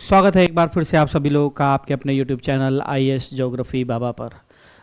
स्वागत है एक बार फिर से आप सभी लोगों का आपके अपने YouTube चैनल IAS ज्योग्राफी बाबा पर,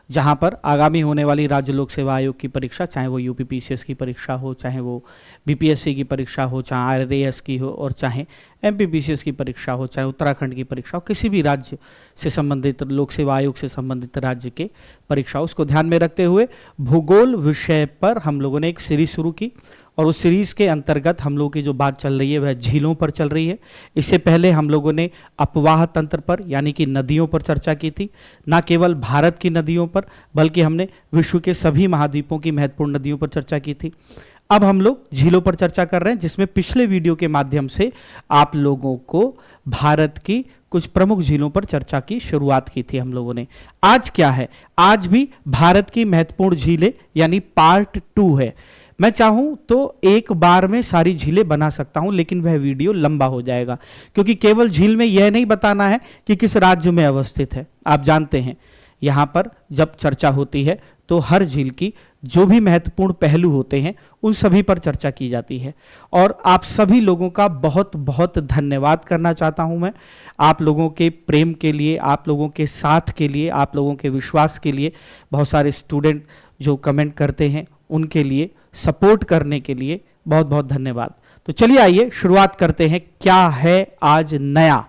जहां पर आगामी होने वाली राज्य लोक सेवा आयोग की परीक्षा, चाहे वो यूपी पीसीएस की परीक्षा हो, चाहे वो बीपीएससी की परीक्षा हो, चाहे RAS की हो और चाहे MP PCS की परीक्षा हो, चाहे उत्तराखंड की परीक्षा हो, किसी भी राज्य से संबंधित लोक सेवा आयोग से संबंधित राज्य के परीक्षा, उसको ध्यान में रखते हुए भूगोल विषय पर हम लोगों ने एक सीरीज शुरू की और उस सीरीज़ के अंतर्गत हम लोगों की जो बात चल रही है वह झीलों पर चल रही है। इससे पहले हम लोगों ने अपवाह तंत्र पर यानी कि नदियों पर चर्चा की थी, न केवल भारत की नदियों पर बल्कि हमने विश्व के सभी महाद्वीपों की महत्वपूर्ण नदियों पर चर्चा की थी। अब हम लोग झीलों पर चर्चा कर रहे हैं, जिसमें पिछले वीडियो के माध्यम से आप लोगों को भारत की कुछ प्रमुख झीलों पर चर्चा की शुरुआत की थी हम लोगों ने। आज क्या है, आज भी भारत की महत्वपूर्ण झीलें यानी पार्ट 2 है। मैं चाहूं तो एक बार में सारी झीलें बना सकता हूं, लेकिन वह वीडियो लंबा हो जाएगा, क्योंकि केवल झील में यह नहीं बताना है कि किस राज्य में अवस्थित है। आप जानते हैं यहां पर जब चर्चा होती है तो हर झील की जो भी महत्वपूर्ण पहलू होते हैं उन सभी पर चर्चा की जाती है। और आप सभी लोगों का बहुत बहुत धन्यवाद करना चाहता हूं मैं, आप लोगों के प्रेम के लिए, आप लोगों के साथ के लिए, आप लोगों के विश्वास के लिए। बहुत सारे स्टूडेंट जो कमेंट करते हैं उनके लिए, सपोर्ट करने के लिए बहुत बहुत धन्यवाद। तो चलिए आइए शुरुआत करते हैं। क्या है आज नया,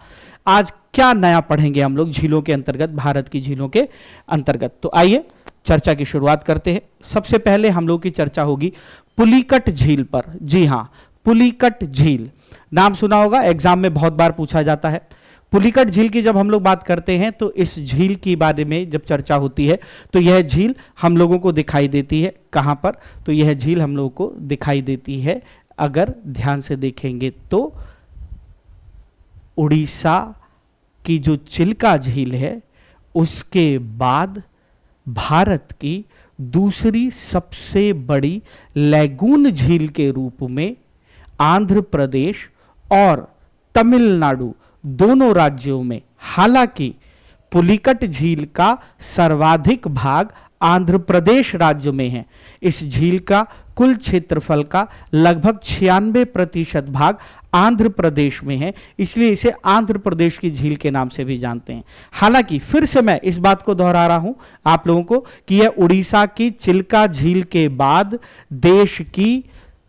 आज क्या नया पढ़ेंगे हम लोग झीलों के अंतर्गत, भारत की झीलों के अंतर्गत। तो आइए चर्चा की शुरुआत करते हैं। सबसे पहले हम लोग की चर्चा होगी पुलिकट झील पर। जी हाँ, पुलिकट झील नाम सुना होगा, एग्जाम में बहुत बार पूछा जाता है। पुलिकट झील की जब हम लोग बात करते हैं तो इस झील के बारे में जब चर्चा होती है तो यह झील हम लोगों को दिखाई देती है कहाँ पर, तो यह झील हम लोगों को दिखाई देती है, अगर ध्यान से देखेंगे तो उड़ीसा की जो चिल्का झील है उसके बाद भारत की दूसरी सबसे बड़ी लैगून झील के रूप में आंध्र प्रदेश और तमिलनाडु दोनों राज्यों में, हालांकि पुलिकट झील का सर्वाधिक भाग आंध्र प्रदेश राज्य में है। इस झील का कुल क्षेत्रफल का लगभग 96% भाग आंध्र प्रदेश में है, इसलिए इसे आंध्र प्रदेश की झील के नाम से भी जानते हैं। हालांकि फिर से मैं इस बात को दोहरा रहा हूं आप लोगों को कि यह उड़ीसा की चिल्का झील के बाद देश की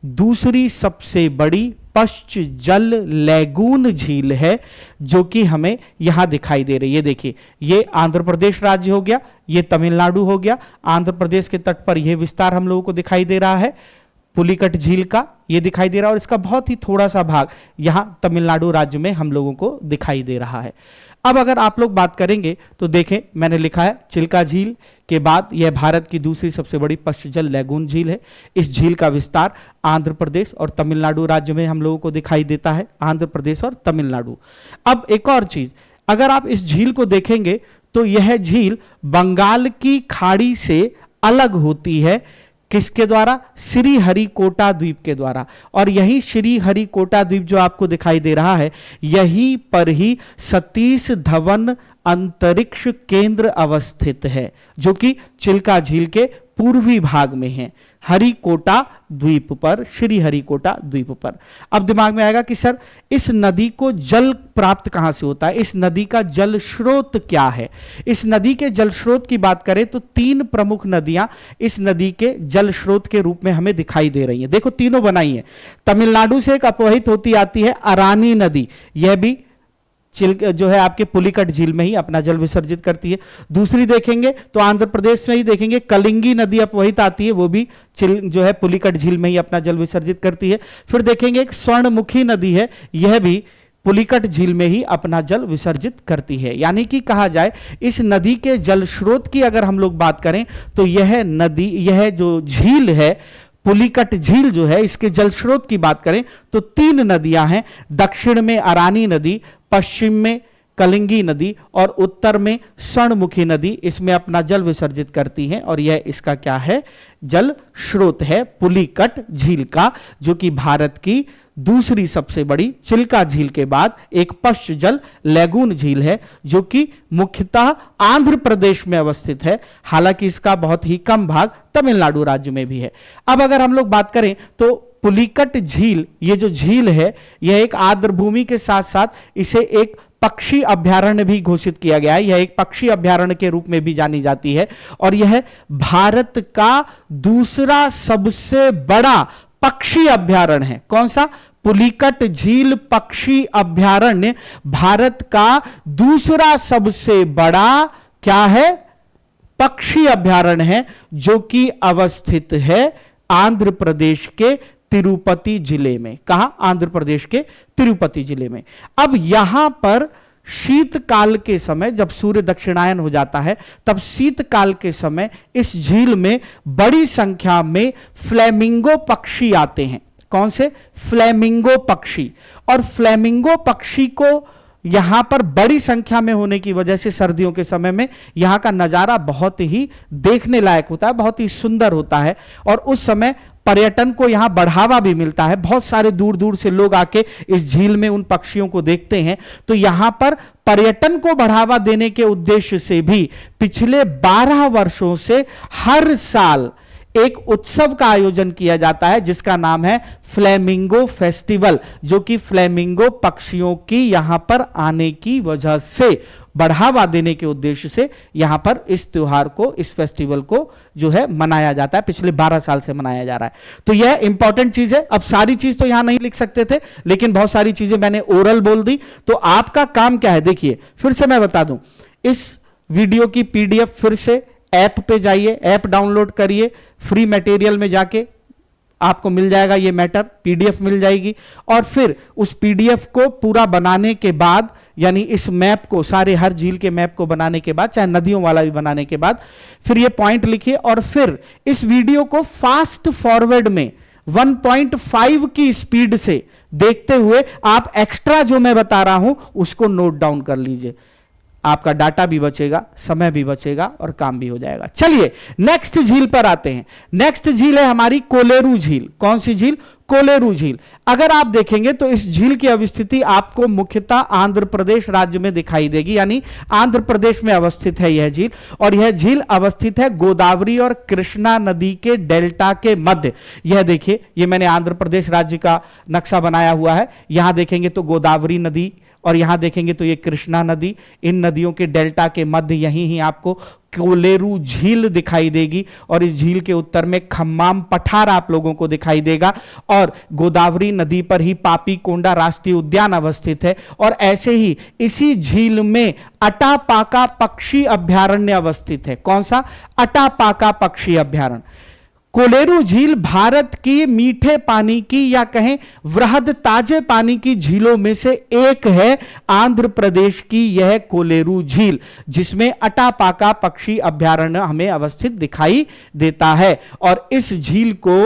दूसरी सबसे बड़ी पश्च जल लैगून झील है, जो कि हमें यहां दिखाई दे रही है। देखिए, ये आंध्र प्रदेश राज्य हो गया, ये तमिलनाडु हो गया। आंध्र प्रदेश के तट पर यह विस्तार हम लोगों को दिखाई दे रहा है पुलिकट झील का, ये दिखाई दे रहा है, और इसका बहुत ही थोड़ा सा भाग यहां तमिलनाडु राज्य में हम लोगों को दिखाई दे रहा है। अब अगर आप लोग बात करेंगे तो देखें, मैंने लिखा है चिल्का झील के बाद यह भारत की दूसरी सबसे बड़ी पश्च जल लैगून झील है। इस झील का विस्तार आंध्र प्रदेश और तमिलनाडु राज्य में हम लोगों को दिखाई देता है, आंध्र प्रदेश और तमिलनाडु। अब एक और चीज, अगर आप इस झील को देखेंगे तो यह झील बंगाल की खाड़ी से अलग होती है। किसके द्वारा? श्रीहरिकोटा द्वीप के द्वारा। और यही श्रीहरिकोटा द्वीप जो आपको दिखाई दे रहा है, यहीं पर ही सतीश धवन अंतरिक्ष केंद्र अवस्थित है, जो कि चिल्का झील के पूर्वी भाग में है, हरिकोटा द्वीप पर, श्रीहरिकोटा द्वीप पर। अब दिमाग में आएगा कि सर इस नदी को जल प्राप्त कहां से होता है, इस नदी का जल स्रोत क्या है। इस नदी के जल स्रोत की बात करें तो 3 प्रमुख नदियां इस नदी के जल स्रोत के रूप में हमें दिखाई दे रही हैं। देखो, तीनों बनाई हैं। तमिलनाडु से एक अपवहित होती आती है अरानी नदी, यह भी जो है आपके पुलिकट झील में ही अपना जल विसर्जित करती है। दूसरी देखेंगे तो आंध्र प्रदेश में ही देखेंगे कलिंगी नदी अपवहित आती है, वो भी जो है पुलिकट झील में ही अपना जल विसर्जित करती है। फिर देखेंगे एक स्वर्णमुखी नदी है, यह भी पुलिकट झील में ही अपना जल विसर्जित करती है। यानी कि कहा जाए इस नदी के जल स्रोत की अगर हम लोग बात करें तो यह नदी, यह जो झील है पुलिकट झील जो है, इसके जल स्रोत की बात करें तो 3 नदियां हैं। दक्षिण में अरानी नदी, पश्चिम में कलिंगी नदी और उत्तर में स्वर्णमुखी नदी इसमें अपना जल विसर्जित करती हैं, और यह इसका क्या है, जल स्रोत है पुलिकट झील का, जो कि भारत की दूसरी सबसे बड़ी चिल्का झील के बाद एक पश्च जल लैगून झील है, जो कि मुख्यतः आंध्र प्रदेश में अवस्थित है। हालांकि इसका बहुत ही कम भाग तमिलनाडु राज्य में भी है। अब अगर हम लोग बात करें तो पुलिकट झील, ये जो झील है, यह एक आर्द्र भूमि के साथ साथ इसे एक पक्षी अभयारण्य भी घोषित किया गया है। यह एक पक्षी अभयारण्य के रूप में भी जानी जाती है और यह भारत का दूसरा सबसे बड़ा पक्षी अभयारण्य है। कौन सा? पुलिकट झील पक्षी अभयारण्य भारत का दूसरा सबसे बड़ा क्या है? पक्षी अभयारण्य है, जो कि अवस्थित है आंध्र प्रदेश के तिरुपति जिले में। कहां? आंध्र प्रदेश के तिरुपति जिले में। अब यहां पर शीतकाल के समय, जब सूर्य दक्षिणायन हो जाता है, तब शीतकाल के समय इस झील में बड़ी संख्या में फ्लेमिंगो पक्षी आते हैं। कौन से? फ्लेमिंगो पक्षी। और फ्लेमिंगो पक्षी को यहां पर बड़ी संख्या में होने की वजह से सर्दियों के समय में यहां का नजारा बहुत ही देखने लायक होता है, बहुत ही सुंदर होता है। और उस समय पर्यटन को यहां बढ़ावा भी मिलता है। बहुत सारे दूर दूर से लोग आके इस झील में उन पक्षियों को देखते हैं। तो यहां पर पर्यटन को बढ़ावा देने के उद्देश्य से भी पिछले 12 वर्षों से हर साल एक उत्सव का आयोजन किया जाता है, जिसका नाम है फ्लेमिंगो फेस्टिवल, जो कि फ्लेमिंगो पक्षियों की यहां पर आने की वजह से बढ़ावा देने के उद्देश्य से यहां पर इस त्योहार को, इस फेस्टिवल को जो है मनाया जाता है। पिछले 12 साल से मनाया जा रहा है। तो यह इंपॉर्टेंट चीज है। अब सारी चीज तो यहां नहीं लिख सकते थे, लेकिन बहुत सारी चीजें मैंने ओरल बोल दी। तो आपका काम क्या है? देखिए, फिर से मैं बता दूं, इस वीडियो की पीडीएफ फिर से ऐप पे जाइए, ऐप डाउनलोड करिए, फ्री मटेरियल में जाके आपको मिल जाएगा ये मैटर, पीडीएफ मिल जाएगी। और फिर उस पीडीएफ को पूरा बनाने के बाद, यानी इस मैप को, सारे हर झील के मैप को बनाने के बाद, चाहे नदियों वाला भी बनाने के बाद, फिर ये पॉइंट लिखिए और फिर इस वीडियो को फास्ट फॉरवर्ड में 1.5 की स्पीड से देखते हुए आप एक्स्ट्रा जो मैं बता रहा हूं उसको नोट डाउन कर लीजिए। आपका डाटा भी बचेगा, समय भी बचेगा और काम भी हो जाएगा। चलिए नेक्स्ट झील पर आते हैं। नेक्स्ट झील है हमारी कोलेरू झील। कौन सी झील? कोलेरू झील। अगर आप देखेंगे तो इस झील की अवस्थिति आपको मुख्यतः आंध्र प्रदेश राज्य में दिखाई देगी, यानी आंध्र प्रदेश में अवस्थित है यह झील। और यह झील अवस्थित है गोदावरी और कृष्णा नदी के डेल्टा के मध्य। यह देखिए, यह मैंने आंध्र प्रदेश राज्य का नक्शा बनाया हुआ है। यहां देखेंगे तो गोदावरी नदी और यहां देखेंगे तो ये कृष्णा नदी, इन नदियों के डेल्टा के मध्य यहीं ही आपको कोलेरू झील दिखाई देगी। और इस झील के उत्तर में खम्माम पठार आप लोगों को दिखाई देगा। और गोदावरी नदी पर ही पापी कोंडा राष्ट्रीय उद्यान अवस्थित है। और ऐसे ही इसी झील में अटापाका पक्षी अभयारण्य अवस्थित है। कौन सा? अटापाका पक्षी अभयारण्य। कोलेरू झील भारत की मीठे पानी की या कहें वृहद ताजे पानी की झीलों में से एक है। आंध्र प्रदेश की यह कोलेरू झील, जिसमें अटापाका पक्षी अभयारण्य हमें अवस्थित दिखाई देता है। और इस झील को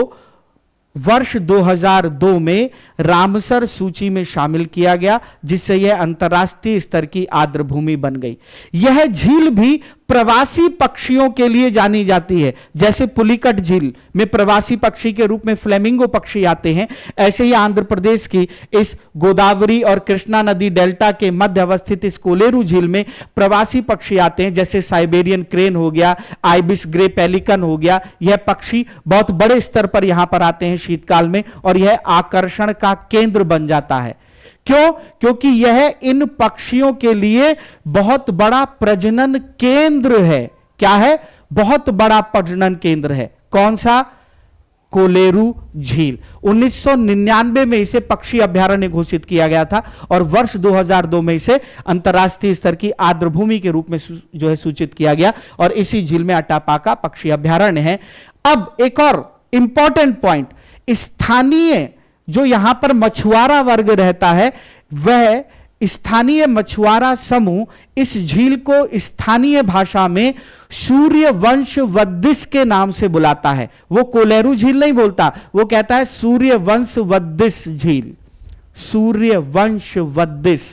वर्ष 2002 में रामसर सूची में शामिल किया गया, जिससे यह अंतर्राष्ट्रीय स्तर की आर्द्र भूमि बन गई। यह झील भी प्रवासी पक्षियों के लिए जानी जाती है। जैसे पुलिकट झील में प्रवासी पक्षी के रूप में फ्लेमिंगो पक्षी आते हैं, ऐसे ही आंध्र प्रदेश की इस गोदावरी और कृष्णा नदी डेल्टा के मध्य अवस्थित इस कोलेरू झील में प्रवासी पक्षी आते हैं, जैसे साइबेरियन क्रेन हो गया, आइबिस ग्रे पेलिकन हो गया। यह पक्षी बहुत बड़े स्तर पर यहां पर आते हैं शीतकाल में और यह आकर्षण का केंद्र बन जाता है। क्यों? क्योंकि यह इन पक्षियों के लिए बहुत बड़ा प्रजनन केंद्र है। क्या है? बहुत बड़ा प्रजनन केंद्र है। कौन सा? कोलेरू झील। 1999 में इसे पक्षी अभयारण्य घोषित किया गया था और वर्ष 2002 में इसे अंतर्राष्ट्रीय स्तर की आर्द्र भूमि के रूप में जो है सूचित किया गया। और इसी झील में अटापाका पक्षी अभयारण्य है। अब एक और इंपॉर्टेंट पॉइंट, स्थानीय जो यहां पर मछुआरा वर्ग रहता है, वह स्थानीय मछुआरा समूह इस झील को स्थानीय भाषा में सूर्यवंशवद्दिश के नाम से बुलाता है। वो कोलेरू झील नहीं बोलता, वो कहता है सूर्यवंशवद्दिश झील, सूर्यवंशवद्दिश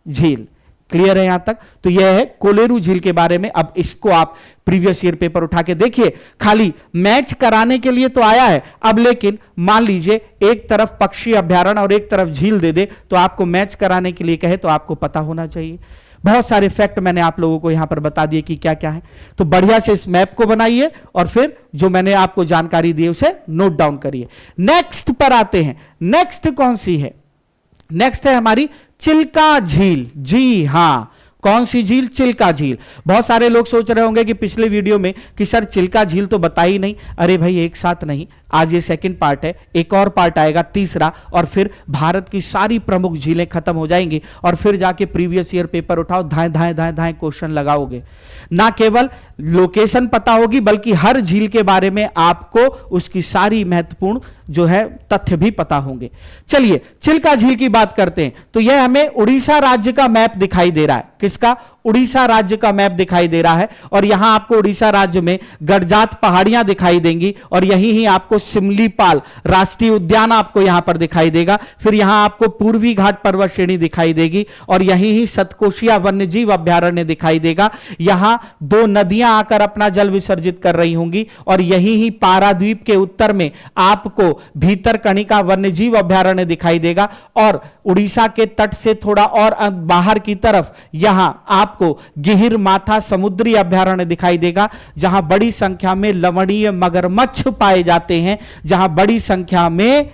झील। क्लियर है यहां तक? तो यह है कोलेरू झील के बारे में। अब इसको आप प्रीवियस ईयर पेपर उठा के देखिए, खाली मैच कराने के लिए तो आया है। अब लेकिन मान लीजिए एक तरफ पक्षी अभयारण्य और एक तरफ झील दे दे, तो आपको मैच कराने के लिए कहे तो आपको पता होना चाहिए। बहुत सारे फैक्ट मैंने आप लोगों को यहां पर बता दिए कि क्या क्या है। तो बढ़िया से इस मैप को बनाइए और फिर जो मैंने आपको जानकारी दी उसे नोट डाउन करिए। नेक्स्ट पर आते हैं। नेक्स्ट कौन सी है? नेक्स्ट है हमारी चिल्का झील। जी हां, कौन सी झील? चिल्का झील। बहुत सारे लोग सोच रहे होंगे कि पिछले वीडियो में कि सर चिल्का झील तो बताई नहीं। अरे भाई एक साथ नहीं, आज ये सेकंड पार्ट है, एक और पार्ट आएगा तीसरा, और फिर भारत की सारी प्रमुख झीलें खत्म हो जाएंगी और फिर जाके प्रीवियस ईयर पेपर उठाओ, धाए धाए धाए धाए क्वेश्चन लगाओगे। ना केवल लोकेशन पता होगी बल्कि हर झील के बारे में आपको उसकी सारी महत्वपूर्ण जो है तथ्य भी पता होंगे। चलिए चिल्का झील की बात करते हैं। तो यह हमें उड़ीसा राज्य का मैप दिखाई दे रहा है। किसका? उड़ीसा राज्य का मैप दिखाई दे रहा है। और यहां आपको उड़ीसा राज्य में गडजात पहाड़ियां दिखाई देंगी और यहीं ही आपको सिमलीपाल राष्ट्रीय उद्यान आपको यहां पर दिखाई देगा। फिर यहां आपको पूर्वी घाट पर्वत श्रेणी दिखाई देगी और यहीं ही सतकोशिया वन्यजीव अभ्यारण्य दिखाई देगा। यहां दो नदियां आकर अपना जल विसर्जित कर रही होंगी और यहीं ही पाराद्वीप के उत्तर में आपको भीतरकनिका वन्यजीव अभ्यारण्य दिखाई देगा। और उड़ीसा के तट से थोड़ा और बाहर की तरफ यहां आपको गिहिर माथा समुद्री अभ्यारण्य दिखाई देगा, जहां बड़ी संख्या में लवणीय मगरमच्छ पाए जाते हैं, जहां बड़ी संख्या में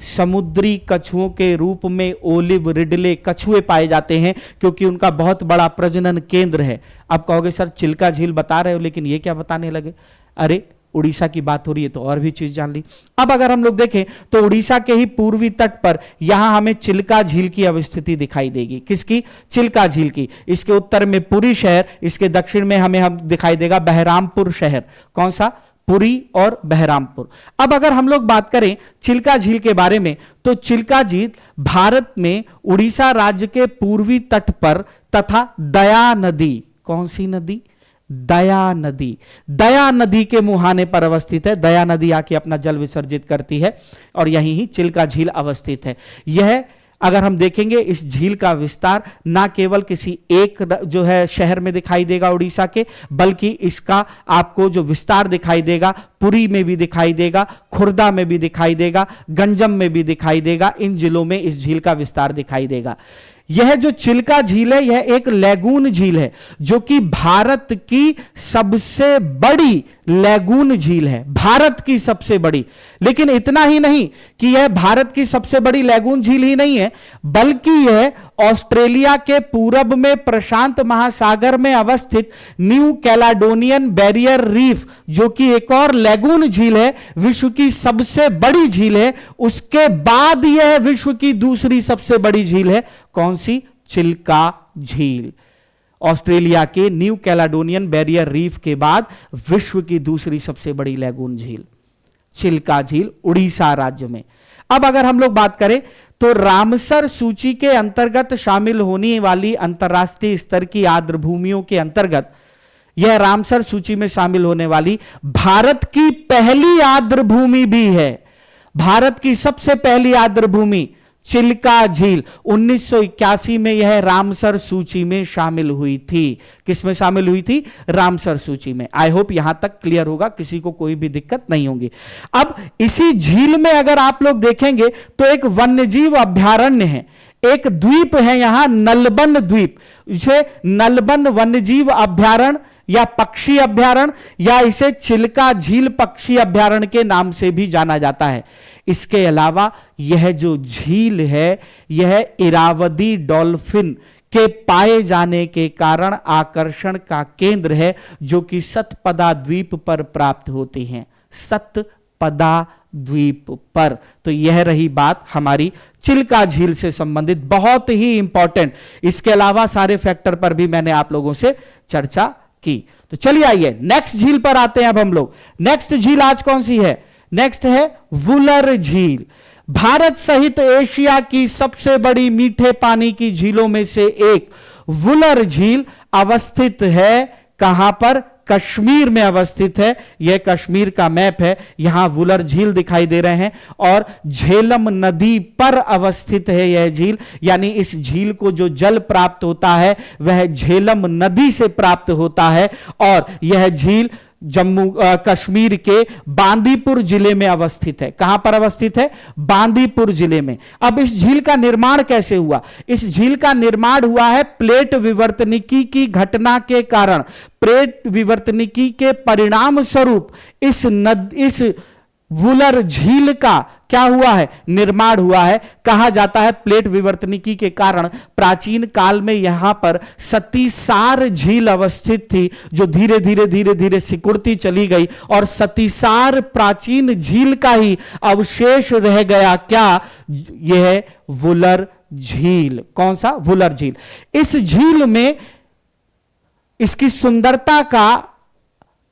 समुद्री कछुओं के रूप में ओलिव रिडले कछुए पाए जाते हैं, क्योंकि उनका बहुत बड़ा प्रजनन केंद्र है। अब कहोगे सर चिल्का झील बता रहे हो लेकिन ये क्या बताने लगे? अरे उड़ीसा की बात हो रही है तो और भी चीज जान ली। अब अगर हम लोग देखें तो उड़ीसा के ही पूर्वी तट पर यहां हमें चिल्का झील की अवस्थिति दिखाई देगी। किसकी? चिल्का झील की। इसके उत्तर में पुरी शहर, इसके दक्षिण में हमें हम दिखाई देगा बहरामपुर शहर। कौन सा? पुरी और बहरामपुर। अब अगर हम लोग बात करें चिल्का झील के बारे में तो चिल्का झील भारत में उड़ीसा राज्य के पूर्वी तट पर तथा दया नदी, कौन सी नदी? दया नदी। दया नदी के मुहाने पर अवस्थित है। दया नदी आके अपना जल विसर्जित करती है और यहीं ही चिल्का झील अवस्थित है। यह अगर हम देखेंगे इस झील का विस्तार ना केवल किसी एक जो है शहर में दिखाई देगा उड़ीसा के, बल्कि इसका आपको जो विस्तार दिखाई देगा पुरी में भी दिखाई देगा, खुर्दा में भी दिखाई देगा, गंजम में भी दिखाई देगा। इन जिलों में इस झील का विस्तार दिखाई देगा। यह जो चिल्का झील है यह एक लैगून झील है, जो कि भारत की सबसे बड़ी लैगून झील है। भारत की सबसे बड़ी। लेकिन इतना ही नहीं कि यह भारत की सबसे बड़ी लैगून झील ही नहीं है, बल्कि यह ऑस्ट्रेलिया के पूरब में प्रशांत महासागर में अवस्थित न्यू कैलेडोनियन बैरियर रीफ, जो कि एक और लैगून झील है, विश्व की सबसे बड़ी झील है। उसके बाद यह विश्व की दूसरी सबसे बड़ी झील है। कौन सी? चिल्का झील। ऑस्ट्रेलिया के न्यू कैलेडोनियन बैरियर रीफ के बाद विश्व की दूसरी सबसे बड़ी लैगून झील चिल्का झील उड़ीसा राज्य में। अब अगर हम लोग बात करें तो रामसर सूची के अंतर्गत शामिल होने वाली अंतर्राष्ट्रीय स्तर की आर्द्र भूमियों के अंतर्गत यह रामसर सूची में शामिल होने वाली भारत की पहली आर्द्र भूमि भी है। भारत की सबसे पहली आर्द्र भूमि चिल्का झील 1981 में यह रामसर सूची में शामिल हुई थी। किस में शामिल हुई थी? रामसर सूची में। आई होप यहां तक क्लियर होगा, किसी को कोई भी दिक्कत नहीं होगी। अब इसी झील में अगर आप लोग देखेंगे तो एक वन्यजीव अभ्यारण्य है, एक द्वीप है यहां नलबन द्वीप। इसे नलबन वन्यजीव अभ्यारण्य या पक्षी अभ्यारण्य या इसे चिल्का झील पक्षी अभ्यारण्य के नाम से भी जाना जाता है। इसके अलावा यह जो झील है यह इरावदी डॉल्फिन के पाए जाने के कारण आकर्षण का केंद्र है, जो कि सतपदा द्वीप पर प्राप्त होती हैं। सतपदा द्वीप पर। तो यह रही बात हमारी चिल्का झील से संबंधित, बहुत ही इंपॉर्टेंट। इसके अलावा सारे फैक्टर पर भी मैंने आप लोगों से चर्चा की। तो चलिए आइए नेक्स्ट झील पर आते हैं। अब हम लोग नेक्स्ट झील आज कौन सी है? नेक्स्ट है वुलर झील। भारत सहित एशिया की सबसे बड़ी मीठे पानी की झीलों में से एक वुलर झील अवस्थित है। कहां पर? कश्मीर में अवस्थित है। यह कश्मीर का मैप है। यहां वुलर झील दिखाई दे रहे हैं और झेलम नदी पर अवस्थित है यह झील। यानी इस झील को जो जल प्राप्त होता है वह झेलम नदी से प्राप्त होता है और यह झील जम्मू कश्मीर के बांदीपुर जिले में अवस्थित है। कहां पर अवस्थित है? बांदीपुर जिले में। अब इस झील का निर्माण कैसे हुआ? इस झील का निर्माण हुआ है प्लेट विवर्तनिकी की घटना के कारण। प्लेट विवर्तनिकी के परिणाम स्वरूप इस वुलर झील का क्या हुआ है, निर्माण हुआ है। कहा जाता है प्लेट विवर्तनिकी के कारण प्राचीन काल में यहां पर सतीसार झील अवस्थित थी, जो धीरे धीरे धीरे धीरे सिकुड़ती चली गई और सतीसार प्राचीन झील का ही अवशेष रह गया। क्या, यह वुलर झील। कौन सा, वुलर झील। इस झील में इसकी सुंदरता का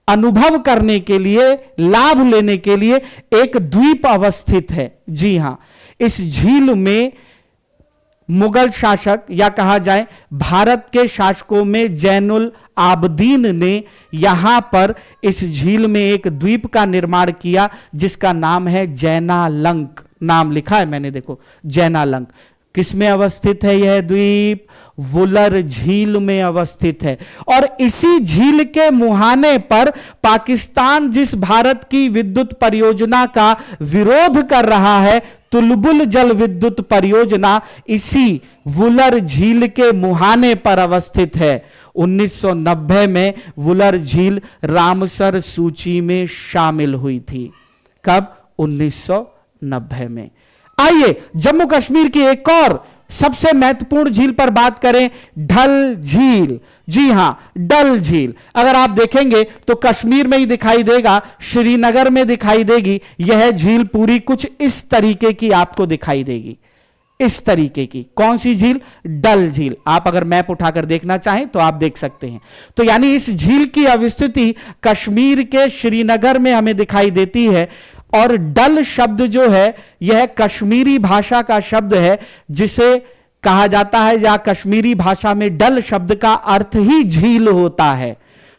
अनुभव करने के लिए, लाभ लेने के लिए एक द्वीप अवस्थित है। जी हां, इस झील में मुगल शासक या कहा जाए भारत के शासकों में जैनुल आबदीन ने यहां पर इस झील में एक द्वीप का निर्माण किया जिसका नाम है जैनालंक। नाम लिखा है मैंने, देखो जैनालंक। किसमें अवस्थित है यह द्वीप, वुलर झील में अवस्थित है। और इसी झील के मुहाने पर पाकिस्तान जिस भारत की विद्युत परियोजना का विरोध कर रहा है, तुलबुल जल विद्युत परियोजना, इसी वुलर झील के मुहाने पर अवस्थित है। 1990 में वुलर झील रामसर सूची में शामिल हुई थी। कब, 1990 में। आइए जम्मू कश्मीर की एक और सबसे महत्वपूर्ण झील पर बात करें, डल झील। जी हां, डल झील अगर आप देखेंगे तो कश्मीर में ही दिखाई देगा, श्रीनगर में दिखाई देगी। यह झील पूरी कुछ इस तरीके की आपको दिखाई देगी, इस तरीके की। कौन सी झील, डल झील। आप अगर मैप उठाकर देखना चाहें तो आप देख सकते हैं। तो यानी इस झील की अवस्थिति कश्मीर के श्रीनगर में हमें दिखाई देती है। और डल शब्द जो है यह कश्मीरी भाषा का शब्द है, जिसे कहा जाता है, या कश्मीरी भाषा में डल शब्द का अर्थ ही झील होता है।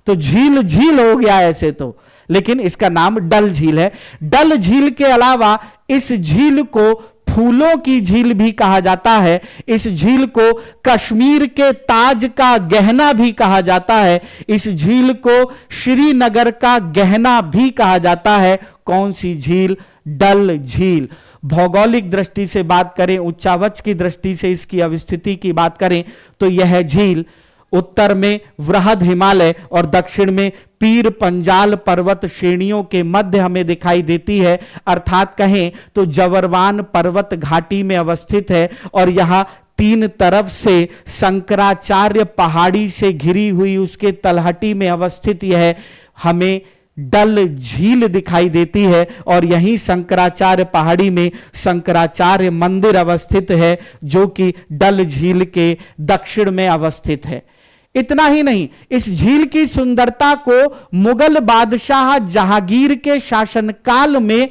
तो झील झील हो गया ऐसे तो, लेकिन इसका नाम डल झील है। डल झील के अलावा इस झील को फूलों की झील भी कहा जाता है। इस झील को कश्मीर के ताज का गहना भी कहा जाता है। इस झील को श्रीनगर का गहना भी कहा जाता है। कौन सी झील, डल झील। भौगोलिक दृष्टि से बात करें, उच्चावच की दृष्टि से इसकी अवस्थिति की बात करें तो यह झील उत्तर में वृहद हिमालय और दक्षिण में पीर पंजाल पर्वत श्रेणियों के मध्य हमें दिखाई देती है। अर्थात कहें तो जवरवान पर्वत घाटी में अवस्थित है और यहां तीन तरफ से शंकराचार्य पहाड़ी से घिरी हुई उसके तलहटी में अवस्थित यह हमें डल झील दिखाई देती है। और यहीं शंकराचार्य पहाड़ी में शंकराचार्य मंदिर अवस्थित है, जो कि डल झील के दक्षिण में अवस्थित है। इतना ही नहीं, इस झील की सुंदरता को मुगल बादशाह जहांगीर के शासनकाल में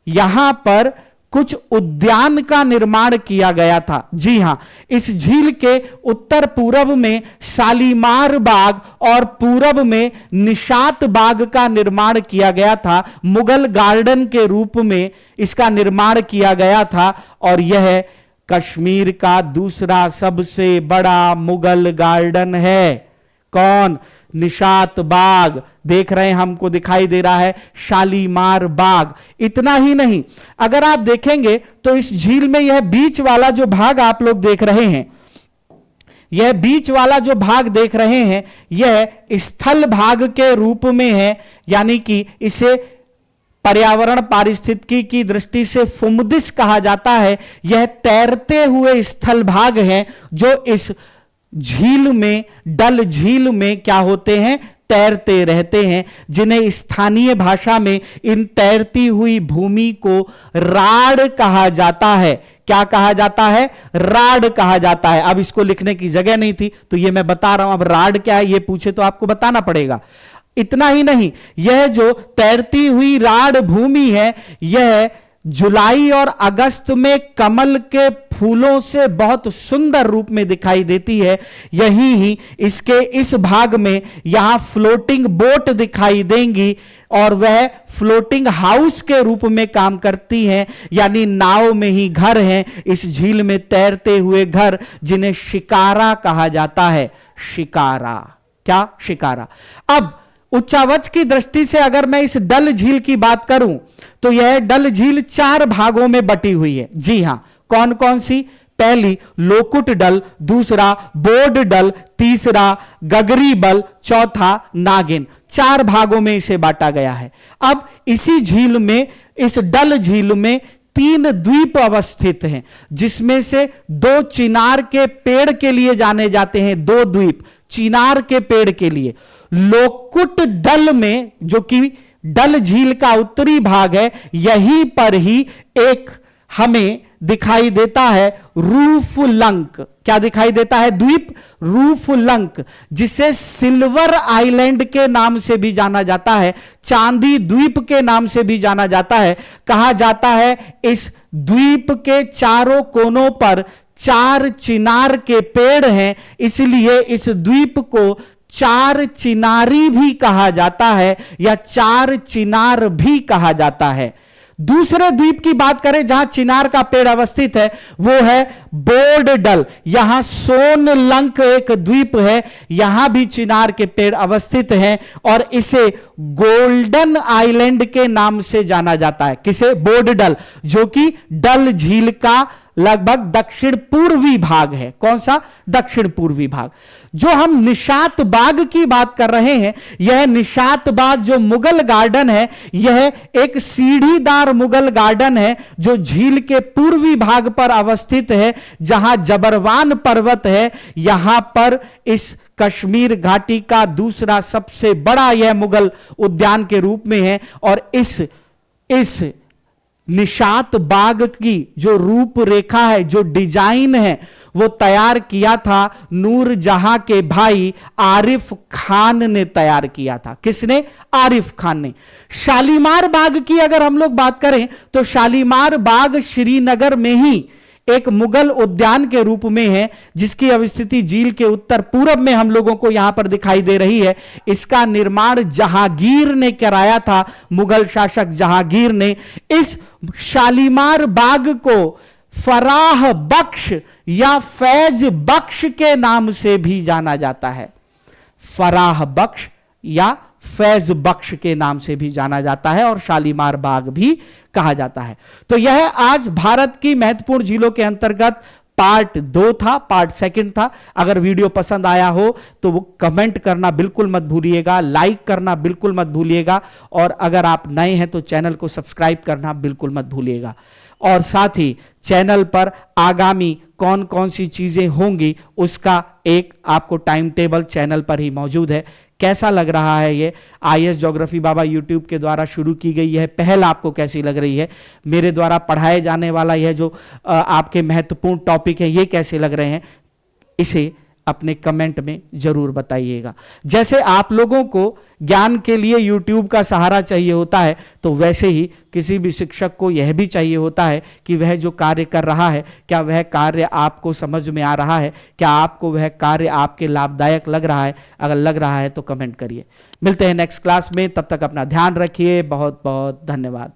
यहां पर कुछ उद्यान का निर्माण किया गया था। जी हां, इस झील के उत्तर पूरब में शालीमार बाग और पूरब में निशात बाग का निर्माण किया गया था। मुगल गार्डन के रूप में इसका निर्माण किया गया था और यह कश्मीर का दूसरा सबसे बड़ा मुगल गार्डन है। कौन, निशात बाग। देख रहे हैं, हमको दिखाई दे रहा है शालीमार बाग। इतना ही नहीं, अगर आप देखेंगे तो इस झील में यह बीच वाला जो भाग आप लोग देख रहे हैं, यह बीच वाला जो भाग देख रहे हैं, यह स्थल भाग के रूप में है। यानी कि इसे पर्यावरण पारिस्थितिकी की दृष्टि से फुमदिस कहा जाता है। यह तैरते हुए स्थल भाग हैं जो इस झील में, डल झील में क्या होते हैं, तैरते रहते हैं, जिन्हें स्थानीय भाषा में इन तैरती हुई भूमि को राड कहा जाता है। क्या कहा जाता है, राड कहा जाता है। अब इसको लिखने की जगह नहीं थी तो ये मैं बता रहा हूं। अब राड क्या है ये पूछे तो आपको बताना पड़ेगा। इतना ही नहीं, यह जो तैरती हुई राड भूमि है, यह जुलाई और अगस्त में कमल के फूलों से बहुत सुंदर रूप में दिखाई देती है। यही ही इसके इस भाग में यहां फ्लोटिंग बोट दिखाई देंगी और वह फ्लोटिंग हाउस के रूप में काम करती हैं, यानी नाव में ही घर हैं इस झील में तैरते हुए घर, जिन्हें शिकारा कहा जाता है। शिकारा, क्या, शिकारा। अब उच्चावच की दृष्टि से अगर मैं इस डल झील की बात करूं तो यह डल झील 4 भागों में बटी हुई है। जी हां, कौन कौन सी। पहली लोकुट डल, दूसरा बोर्ड डल, तीसरा गगरी बल, चौथा नागिन। 4 भागों में इसे बांटा गया है। अब इसी झील में, इस डल झील में 3 द्वीप अवस्थित हैं, जिसमें से 2 चिनार के पेड़ के लिए जाने जाते हैं। 2 द्वीप चिनार के पेड़ के लिए। लोकुट डल में, जो कि डल झील का उत्तरी भाग है, यहीं पर ही एक हमें दिखाई देता है रूफलंक। क्या दिखाई देता है? द्वीप रूफलंक, जिसे सिल्वर आइलैंड के नाम से भी जाना जाता है, चांदी द्वीप के नाम से भी जाना जाता है। कहा जाता है इस द्वीप के चारों कोनों पर 4 चिनार के पेड़ हैं, इसलिए इस द्वीप को 4 चिनारी भी कहा जाता है या 4 चिनार भी कहा जाता है। दूसरे द्वीप की बात करें जहां चिनार का पेड़ अवस्थित है, वो है बोर्ड डल। यहां सोनलंक एक द्वीप है, यहां भी चिनार के पेड़ अवस्थित हैं और इसे गोल्डन आइलैंड के नाम से जाना जाता है। किसे? बोर्ड डल, जो कि डल झील का लगभग दक्षिण पूर्वी भाग है। कौन सा? दक्षिण पूर्वी भाग। जो हम निशात बाग की बात कर रहे हैं, यह निशात बाग जो मुगल गार्डन है, यह एक सीढ़ीदार मुगल गार्डन है जो झील के पूर्वी भाग पर अवस्थित है, जहां जबरवान पर्वत है। यहां पर इस कश्मीर घाटी का दूसरा सबसे बड़ा यह मुगल उद्यान के रूप में है। और इस निशात बाग की जो रूपरेखा है, जो डिजाइन है, वो तैयार किया था नूरजहां के भाई आरिफ खान ने तैयार किया था। किसने? आरिफ खान ने। शालीमार बाग की अगर हम लोग बात करें तो शालीमार बाग श्रीनगर में ही एक मुगल उद्यान के रूप में है, जिसकी अवस्थिति झील के उत्तर पूर्व में हम लोगों को यहां पर दिखाई दे रही है। इसका निर्माण जहांगीर ने कराया था, मुगल शासक जहांगीर ने। इस शालीमार बाग को फराह बख्श या फैज बख्श के नाम से भी जाना जाता है। फराह बख्श या फैज बख्श के नाम से भी जाना जाता है और शालीमार बाग भी कहा जाता है। तो यह आज भारत की महत्वपूर्ण झीलों के अंतर्गत पार्ट 2 था, पार्ट 2 था। अगर वीडियो पसंद आया हो तो वो कमेंट करना बिल्कुल मत भूलिएगा, लाइक करना बिल्कुल मत भूलिएगा, और अगर आप नए हैं तो चैनल को सब्सक्राइब करना बिल्कुल मत भूलिएगा। और साथ ही चैनल पर आगामी कौन कौन सी चीजें होंगी उसका एक आपको टाइम टेबल चैनल पर ही मौजूद है। कैसा लग रहा है ये IAS ज्योग्राफी बाबा यूट्यूब के द्वारा शुरू की गई है पहल, आपको कैसी लग रही है? मेरे द्वारा पढ़ाए जाने वाला यह जो आपके महत्वपूर्ण टॉपिक है, ये कैसे लग रहे हैं? इसे अपने कमेंट में जरूर बताइएगा। जैसे आप लोगों को ज्ञान के लिए YouTube का सहारा चाहिए होता है, तो वैसे ही किसी भी शिक्षक को यह भी चाहिए होता है कि वह जो कार्य कर रहा है, क्या वह कार्य आपको समझ में आ रहा है? क्या आपको वह कार्य आपके लाभदायक लग रहा है? अगर लग रहा है तो कमेंट करिए। मिलते हैं नेक्स्ट क्लास में, तब तक अपना ध्यान रखिए। बहुत बहुत धन्यवाद।